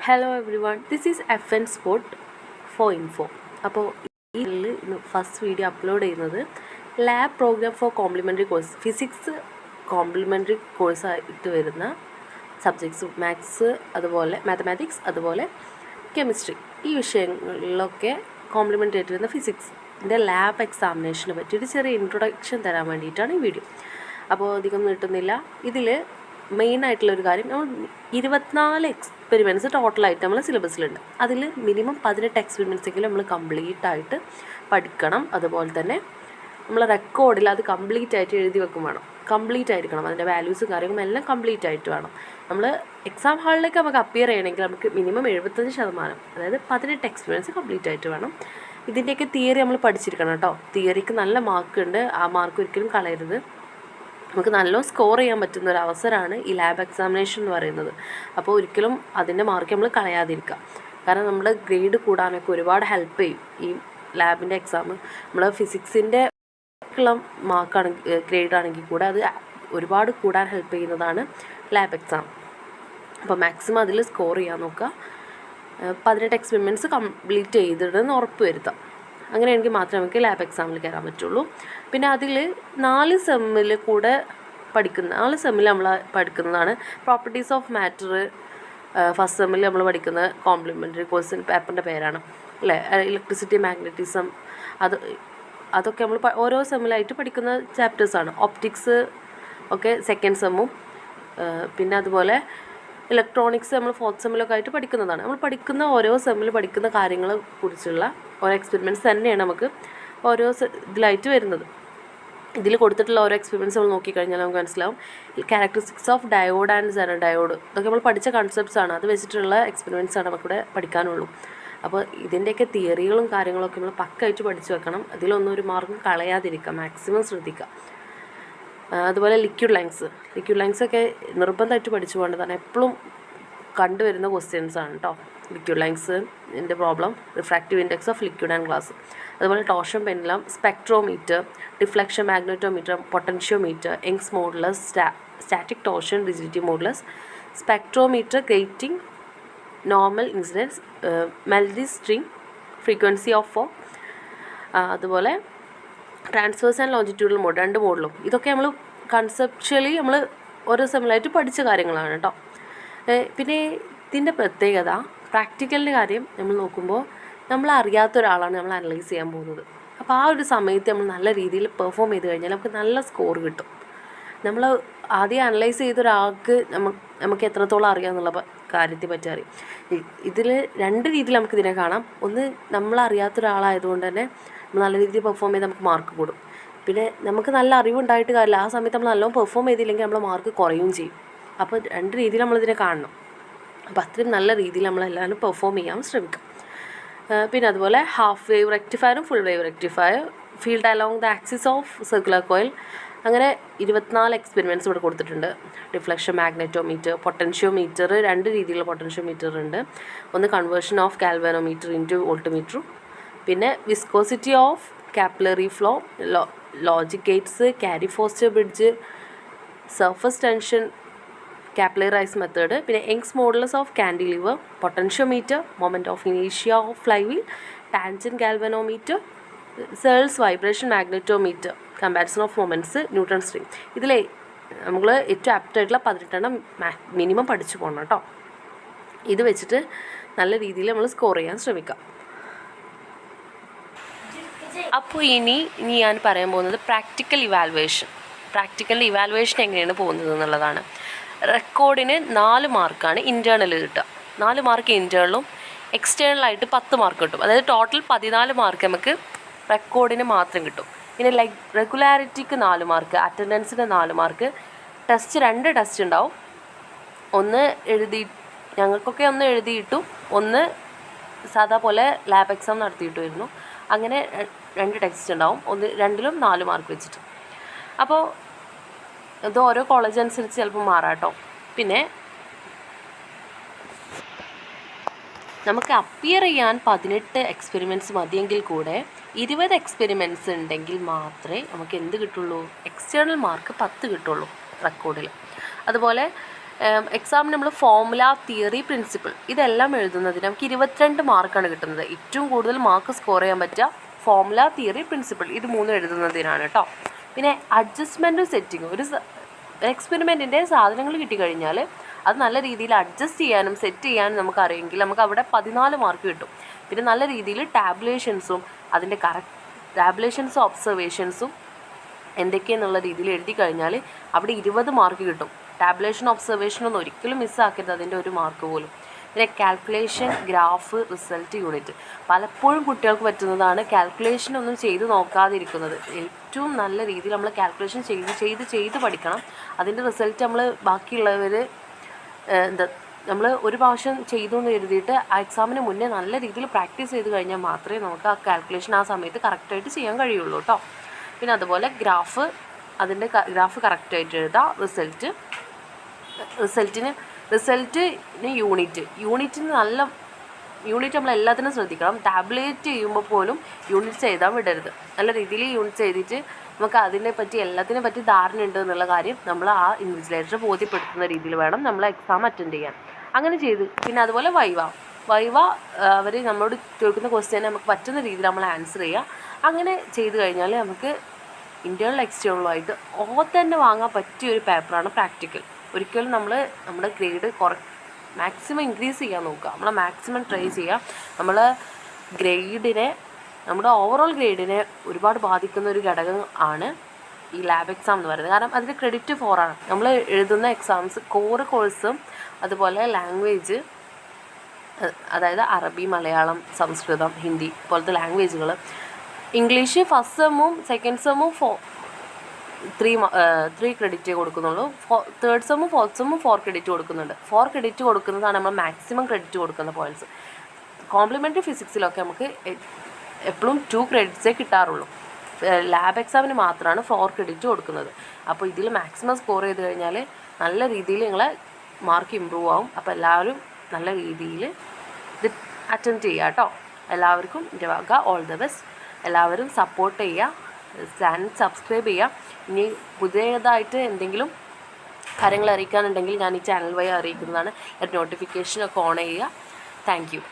Hello everyone, this is FN spot for info. അപ്പോൾ ഈ first video upload ചെയ്യുന്നത് lab programme for complementary course, physics complementary കോഴ്സായിട്ട് വരുന്ന subjects maths, അതുപോലെ mathematics, അതുപോലെ chemistry, ഈ വിഷയങ്ങളിലൊക്കെ കോംപ്ലിമെൻ്ററി ആയിട്ട് വരുന്ന ഫിസിക്സിൻ്റെ ലാബ് എക്സാമിനേഷനെ പറ്റിയിട്ട് ചെറിയ ഇൻട്രൊഡക്ഷൻ തരാൻ വേണ്ടിയിട്ടാണ് ഈ വീഡിയോ. അപ്പോൾ അധികം നീട്ടുന്നില്ല. ഇതിൽ മെയിനായിട്ടുള്ളൊരു കാര്യം, നമ്മൾ 24 എക്സ്പെരിമെൻറ്റ്സ് ടോട്ടലായിട്ട് നമ്മൾ സിലബസിലുണ്ട്. അതിൽ മിനിമം 18 എക്സ്പെരിമെൻറ്റ്സെങ്കിലും നമ്മൾ കംപ്ലീറ്റ് ആയിട്ട് പഠിക്കണം. അതുപോലെ തന്നെ നമ്മൾ റെക്കോർഡിൽ അത് കംപ്ലീറ്റ് ആയിട്ട് എഴുതി വെക്കും വേണം. കംപ്ലീറ്റ് ആയിരിക്കണം, അതിൻ്റെ വാല്യൂസും കാര്യങ്ങളും എല്ലാം കംപ്ലീറ്റ് ആയിട്ട് വേണം. നമ്മൾ എക്സാം ഹാളിലേക്ക് നമുക്ക് അപ്പിയർ ചെയ്യണമെങ്കിൽ നമുക്ക് മിനിമം 75%, അതായത് 18 എക്സ്പെരിമെൻറ്റ്സ് കംപ്ലീറ്റ് ആയിട്ട് വേണം. ഇതിൻ്റെയൊക്കെ തിയറി നമ്മൾ പഠിച്ചിരിക്കണം കേട്ടോ. തിയറിക്ക് നല്ല മാർക്കുണ്ട്, ആ മാർക്ക് ഒരിക്കലും കളയരുത്. നമുക്ക് നല്ലോണം സ്കോർ ചെയ്യാൻ പറ്റുന്ന ഒരു അവസരമാണ് ഈ ലാബ് എക്സാമിനേഷൻ എന്ന് പറയുന്നത്. അപ്പോൾ ഒരിക്കലും അതിൻ്റെ മാർക്ക് നമ്മൾ കളയാതിരിക്കുക. കാരണം നമ്മുടെ ഗ്രേഡ് കൂടാനൊക്കെ ഒരുപാട് ഹെൽപ്പ് ചെയ്യും ഈ ലാബിൻ്റെ എക്സാം. നമ്മൾ ഫിസിക്സിൻ്റെ ഉള്ള മാർക്കാണെങ്കിൽ ഗ്രേഡാണെങ്കിൽ കൂടെ അത് ഒരുപാട് കൂടാൻ ഹെൽപ്പ് ചെയ്യുന്നതാണ് ലാബ് എക്സാം. അപ്പോൾ മാക്സിമം അതിൽ സ്കോർ ചെയ്യാൻ നോക്കുക. 18 എക്സ്പെരിമെൻറ്റ്സ് കംപ്ലീറ്റ് ചെയ്തിടുന്ന് ഉറപ്പ് വരുത്താം. അങ്ങനെയാണെങ്കിൽ മാത്രമേ നമുക്ക് ലാബ് എക്സാമിൽ കയറാൻ പറ്റുള്ളൂ. പിന്നെ അതിൽ 4 സെമ്മിൽ കൂടെ പഠിക്കുന്ന 4 സെമ്മിൽ നമ്മൾ പഠിക്കുന്നതാണ് പ്രോപ്പർട്ടീസ് ഓഫ് മാറ്റർ. ഫസ്റ്റ് സെമ്മിൽ നമ്മൾ പഠിക്കുന്ന കോംപ്ലിമെൻ്ററി കോഴ്സിൻ്റെ പേപ്പറിൻ്റെ പേരാണ് അല്ലേ, ഇലക്ട്രിസിറ്റി, മാഗ്നറ്റിസം. അതൊക്കെ നമ്മൾ ഓരോ സെമ്മിലായിട്ട് പഠിക്കുന്ന ചാപ്റ്റേഴ്സാണ്. ഓപ്റ്റിക്സ് ഒക്കെ സെക്കൻഡ് സെമ്മും, പിന്നെ അതുപോലെ ഇലക്ട്രോണിക്സ് നമ്മൾ ഫോർത്ത് സെമ്മിലൊക്കെ ആയിട്ട് പഠിക്കുന്നതാണ്. നമ്മൾ പഠിക്കുന്ന ഓരോ സെമ്മിൽ പഠിക്കുന്ന കാര്യങ്ങളെ കുറിച്ചുള്ള ഓരോ എക്സ്പെരിമെൻറ്റ്സ് തന്നെയാണ് നമുക്ക് ഓരോ ഇതിലായിട്ട് വരുന്നത്. ഇതിൽ കൊടുത്തിട്ടുള്ള ഓരോ എക്സ്പെരിമെൻറ്റ്സ് നമ്മൾ നോക്കിക്കഴിഞ്ഞാൽ നമുക്ക് മനസ്സിലാവും. Characteristics of diode and Zener diode, ഇതൊക്കെ നമ്മൾ പഠിച്ച കൺസെപ്റ്റ്സ് ആണ്. അത് വെച്ചിട്ടുള്ള എക്സ്പെരിമെൻറ്റ്സ് ആണ് നമുക്കിവിടെ പഠിക്കാനുള്ളൂ. അപ്പോൾ ഇതിൻ്റെയൊക്കെ തിയറികളും കാര്യങ്ങളൊക്കെ നമ്മൾ പക്കായിട്ട് പഠിച്ചു വെക്കണം. അതിലൊന്നും ഒരു മാർക്കും കളയാതിരിക്കുക, മാക്സിമം ശ്രദ്ധിക്കുക. അതുപോലെ ലിക്വിഡ് ലൈൻസ് ഒക്കെ നിർബന്ധമായിട്ട് പഠിച്ചു പോകേണ്ടതാണ്. എപ്പോഴും കണ്ടുവരുന്ന ക്വസ്റ്റ്യൻസ് ആണ് കേട്ടോ ലിക്വിഡ് ലൈൻസിൻ്റെ problem. Refractive index of liquid and glass, അതുപോലെ torsion pendulum, spectrometer, deflection magnetometer, potentiometer, Young's modulus, static torsion, rigidity modulus, spectrometer, grating, normal incidence, Melde string, frequency of ഫോം, അതുപോലെ ട്രാൻസ്വേഴ്സ് ആൻഡ് ലോഞ്ചിറ്റ്യൂഡൽ മോഡ്, 2 മോഡലും. ഇതൊക്കെ നമ്മൾ conceptually നമ്മൾ ഓരോ സെമ്മിലായിട്ട് പഠിച്ച കാര്യങ്ങളാണ് കേട്ടോ. പിന്നെ ഇതിൻ്റെ പ്രത്യേകത, പ്രാക്ടിക്കലിൻ്റെ കാര്യം നമ്മൾ നോക്കുമ്പോൾ നമ്മൾ അറിയാത്ത ഒരാളാണ് നമ്മൾ അനലൈസ് ചെയ്യാൻ പോകുന്നത്. അപ്പോൾ ആ ഒരു സമയത്ത് നമ്മൾ നല്ല രീതിയിൽ പെർഫോം ചെയ്ത് കഴിഞ്ഞാൽ നമുക്ക് നല്ല സ്കോർ കിട്ടും. നമ്മൾ ആദ്യം അനലൈസ് ചെയ്ത ഒരാൾക്ക് നമുക്ക് എത്രത്തോളം അറിയാമെന്നുള്ള കാര്യത്തെ പറ്റി അറിയും. ഇതിൽ 2 രീതിയിൽ നമുക്കിതിനെ കാണാം. ഒന്ന്, നമ്മളറിയാത്ത ഒരാളായതുകൊണ്ട് തന്നെ നമ്മൾ നല്ല രീതിയിൽ പെർഫോം ചെയ്ത് നമുക്ക് മാർക്ക് കൂടും. പിന്നെ നമുക്ക് നല്ല അറിവുണ്ടായിട്ട് കാര്യമില്ല, ആ സമയത്ത് നമ്മൾ നല്ലോണം പെർഫോം ചെയ്തില്ലെങ്കിൽ നമ്മൾ മാർക്ക് കുറയുകയും ചെയ്യും. അപ്പോൾ 2 രീതിയിൽ നമ്മളിതിനെ കാണണം. അപ്പോൾ അത്രയും നല്ല രീതിയിൽ നമ്മളെല്ലാവരും പെർഫോം ചെയ്യാൻ ശ്രമിക്കാം. പിന്നെ അതുപോലെ ഹാഫ് വേവ് റെക്ടിഫയറും full wave rectifier, field along the axis of circular coil, അങ്ങനെ 24 എക്സ്പെരിമെൻറ്റ്സ് ഇവിടെ കൊടുത്തിട്ടുണ്ട്. ഡിഫ്ലക്ഷൻ മാഗ്നറ്റോമീറ്റർ, പൊട്ടൻഷ്യോമീറ്റർ, 2 രീതിയിലുള്ള പൊട്ടൻഷ്യോമീറ്റർ ഉണ്ട്. ഒന്ന് conversion of galvanometer into voltmeter, പിന്നെ viscosity of capillary flow, logic gates, Carey Foster bridge, surface tension, capillary rise method, പിന്നെ Young's modulus of cantilever, potentiometer, moment of ഇനീഷ്യ of flywheel, tangent galvanometer, Searle's vibration magnetometer, comparison of moments, Newton string. ഇതിലെ നമ്മൾ ഏറ്റവും ആപ്റ്റായിട്ടുള്ള 18 minimum പഠിച്ചു പോകണം കേട്ടോ. ഇത് വെച്ചിട്ട് നല്ല രീതിയിൽ നമ്മൾ സ്കോർ ചെയ്യാൻ ശ്രമിക്കാം. അപ്പോൾ ഇനി ഞാൻ പറയാൻ പോകുന്നത് പ്രാക്ടിക്കൽ ഇവാലുവേഷൻ എങ്ങനെയാണ് പോകുന്നത് എന്നുള്ളതാണ്. റെക്കോർഡിന് 4 മാർക്കാണ് ഇൻറ്റേർണൽ കിട്ടുക. 4 മാർക്ക് ഇൻറ്റേർണലും എക്സ്റ്റേണലായിട്ട് 10 മാർക്ക് കിട്ടും. അതായത് ടോട്ടൽ 14 മാർക്ക് നമുക്ക് റെക്കോർഡിന് മാത്രം കിട്ടും. പിന്നെ റെഗുലാരിറ്റിക്ക് 4 മാർക്ക്, അറ്റൻഡൻസിന് 4 മാർക്ക്, ടെസ്റ്റ് 2 ടെസ്റ്റ് ഉണ്ടാവും. ഒന്ന് ഞങ്ങൾക്കൊക്കെ ഒന്ന് എഴുതിയിട്ടും ഒന്ന് സാധാ പോലെ ലാബ് എക്സാം നടത്തിയിട്ടുമായിരുന്നു. അങ്ങനെ 2 ടെസ്റ്റ് ഉണ്ടാവും. 2ലും 4 മാർക്ക് വെച്ചിട്ട്. അപ്പോൾ ഇത് ഓരോ കോളേജ് അനുസരിച്ച് ചിലപ്പോൾ മാറാട്ടോ. പിന്നെ നമുക്ക് അപ്പിയർ ചെയ്യാൻ 18 എക്സ്പെരിമെൻറ്റ്സ് മതിയെങ്കിൽ കൂടെ 20 എക്സ്പെരിമെൻറ്റ്സ് ഉണ്ടെങ്കിൽ മാത്രമേ നമുക്ക് എന്ത് കിട്ടുള്ളൂ, എക്സ്റ്റേണൽ മാർക്ക് 10 കിട്ടുള്ളൂ റെക്കോർഡിൽ. അതുപോലെ എക്സാമിന് നമ്മൾ ഫോർമുല, തിയറി, പ്രിൻസിപ്പിൾ ഇതെല്ലാം എഴുതുന്നതിന് നമുക്ക് 22 മാർക്കാണ് കിട്ടുന്നത്. ഏറ്റവും കൂടുതൽ മാർക്ക് സ്കോർ ചെയ്യാൻ പറ്റുക ഫോർമുല, തിയറി, പ്രിൻസിപ്പിൾ ഇത് 3 എഴുതുന്നതിനാണ് കേട്ടോ. പിന്നെ അഡ്ജസ്റ്റ്മെൻറ്റും സെറ്റിങ്ങും, ഒരു എക്സ്പെരിമെൻറ്റിൻ്റെ സാധനങ്ങൾ കിട്ടിക്കഴിഞ്ഞാൽ അത് നല്ല രീതിയിൽ അഡ്ജസ്റ്റ് ചെയ്യാനും സെറ്റ് ചെയ്യാനും നമുക്ക് അറിയുമെങ്കിൽ നമുക്ക് അവിടെ 14 മാർക്ക് കിട്ടും. പിന്നെ നല്ല രീതിയിൽ ടാബുലേഷൻസും അതിൻ്റെ ടാബുലേഷൻസും ഒബ്സർവേഷൻസും എന്തൊക്കെയെന്നുള്ള രീതിയിൽ എഴുതി കഴിഞ്ഞാൽ അവിടെ 20 മാർക്ക് കിട്ടും. ടാബുലേഷൻ ഒബ്സർവേഷനൊന്നും ഒരിക്കലും മിസ്സാക്കരുത്, അതിൻ്റെ ഒരു മാർക്ക് പോലും. പിന്നെ കാൽക്കുലേഷൻ, ഗ്രാഫ്, റിസൾട്ട്, യൂണിറ്റ് പലപ്പോഴും കുട്ടികൾക്ക് പറ്റുന്നതാണ് കാൽക്കുലേഷനൊന്നും ചെയ്ത് നോക്കാതിരിക്കുന്നത്. ഏറ്റവും നല്ല രീതിയിൽ നമ്മൾ കാൽക്കുലേഷൻ ചെയ്ത് പഠിക്കണം. അതിൻ്റെ റിസൾട്ട് നമ്മൾ ബാക്കിയുള്ളവർ നമ്മൾ ഒരു പ്രാവശ്യം ചെയ്തു എന്ന് കരുതിയിട്ട് ആ എക്സാമിന് മുന്നേ നല്ല രീതിയിൽ പ്രാക്ടീസ് ചെയ്ത് കഴിഞ്ഞാൽ മാത്രമേ നമുക്ക് ആ കാൽക്കുലേഷൻ ആ സമയത്ത് കറക്റ്റായിട്ട് ചെയ്യാൻ കഴിയുള്ളൂ കേട്ടോ. പിന്നെ അതുപോലെ അതിൻ്റെ ഗ്രാഫ് കറക്റ്റായിട്ട് എഴുതാം. റിസൾട്ടിന് യൂണിറ്റിന് നമ്മൾ എല്ലാത്തിനും ശ്രദ്ധിക്കണം. ടാബ്ലേറ്റ് ചെയ്യുമ്പോൾ പോലും യൂണിറ്റ്സ് എഴുതാൻ വിടരുത്. നല്ല രീതിയിൽ യൂണിറ്റ്സ് എഴുതിയിട്ട് നമുക്ക് എല്ലാത്തിനെ പറ്റി ധാരണ ഉണ്ട് എന്നുള്ള കാര്യം നമ്മൾ ആ ഇൻവിജിലേറ്റർ ബോധ്യപ്പെടുത്തുന്ന രീതിയിൽ വേണം നമ്മൾ എക്സാം അറ്റൻഡ് ചെയ്യാൻ. അങ്ങനെ പിന്നെ അതുപോലെ വൈവ അവർ നമ്മളോട് ചോദിക്കുന്ന ക്വസ്റ്റ്യൻ നമുക്ക് പറ്റുന്ന രീതിയിൽ നമ്മൾ ആൻസർ ചെയ്യുക. അങ്ങനെ ചെയ്ത് കഴിഞ്ഞാൽ നമുക്ക് ഇൻറ്റേർണൽ എക്സ്റ്റേണലുമായിട്ട് തന്നെ വാങ്ങാൻ പറ്റിയ ഒരു പേപ്പറാണ് പ്രാക്ടിക്കൽ. ഒരിക്കലും നമ്മുടെ ഗ്രേഡ് മാക്സിമം ഇൻക്രീസ് ചെയ്യാൻ നോക്കുക. നമ്മളെ മാക്സിമം ട്രൈ ചെയ്യുക. നമ്മുടെ ഓവറോൾ ഗ്രേഡിനെ ഒരുപാട് ബാധിക്കുന്ന ഒരു ഘടകം ആണ് ഈ ലാബ് എക്സാം എന്ന് പറയുന്നത്. കാരണം അതിന് ക്രെഡിറ്റ് 4 ആണ്. നമ്മൾ എഴുതുന്ന എക്സാംസ് കോഴ്സും അതുപോലെ ലാംഗ്വേജ്, അതായത് അറബി, മലയാളം, സംസ്കൃതം, ഹിന്ദി പോലത്തെ ലാംഗ്വേജുകൾ, ഇംഗ്ലീഷ് ഫസ്റ്റ് സെമ്മും സെക്കൻഡ് സെമ്മും 3 ക്രെഡിറ്റ് കൊടുക്കുന്നുള്ളൂ. തേർഡ് സെമ്മും ഫോർത്ത് സെമ്മും 4 ക്രെഡിറ്റ് കൊടുക്കുന്നുണ്ട്. 4 ക്രെഡിറ്റ് കൊടുക്കുന്നതാണ് നമ്മൾ മാക്സിമം ക്രെഡിറ്റ് കൊടുക്കുന്ന പോയിൻറ്റ്സ്. കോംപ്ലിമെൻ്ററി ഫിസിക്സിലൊക്കെ നമുക്ക് എപ്പോഴും 2 ക്രെഡിറ്റ്സേ കിട്ടാറുള്ളൂ. ലാബ് എക്സാമിന് മാത്രമാണ് 4 ക്രെഡിറ്റ് കൊടുക്കുന്നത്. അപ്പോൾ ഇതിൽ മാക്സിമം സ്കോർ ചെയ്ത് കഴിഞ്ഞാൽ നല്ല രീതിയിൽ നിങ്ങളെ മാർക്ക് ഇമ്പ്രൂവ് ആവും. അപ്പോൾ എല്ലാവരും നല്ല രീതിയിൽ ഇത് അറ്റൻഡ് ചെയ്യുക കേട്ടോ. എല്ലാവർക്കും എൻ്റെ വക ഓൾ ദ ബെസ്റ്റ്. എല്ലാവരും സപ്പോർട്ട് ചെയ്യുക, ചാനൽ സബ്സ്ക്രൈബ് ചെയ്യുക. ഇനി പുതിയതായിട്ട് എന്തെങ്കിലും കാര്യങ്ങൾ അറിയിക്കാനുണ്ടെങ്കിൽ ഞാൻ ഈ ചാനൽ വഴി അറിയിക്കുന്നതാണ്. നോട്ടിഫിക്കേഷനൊക്കെ ഓൺ ചെയ്യുക. Thank you.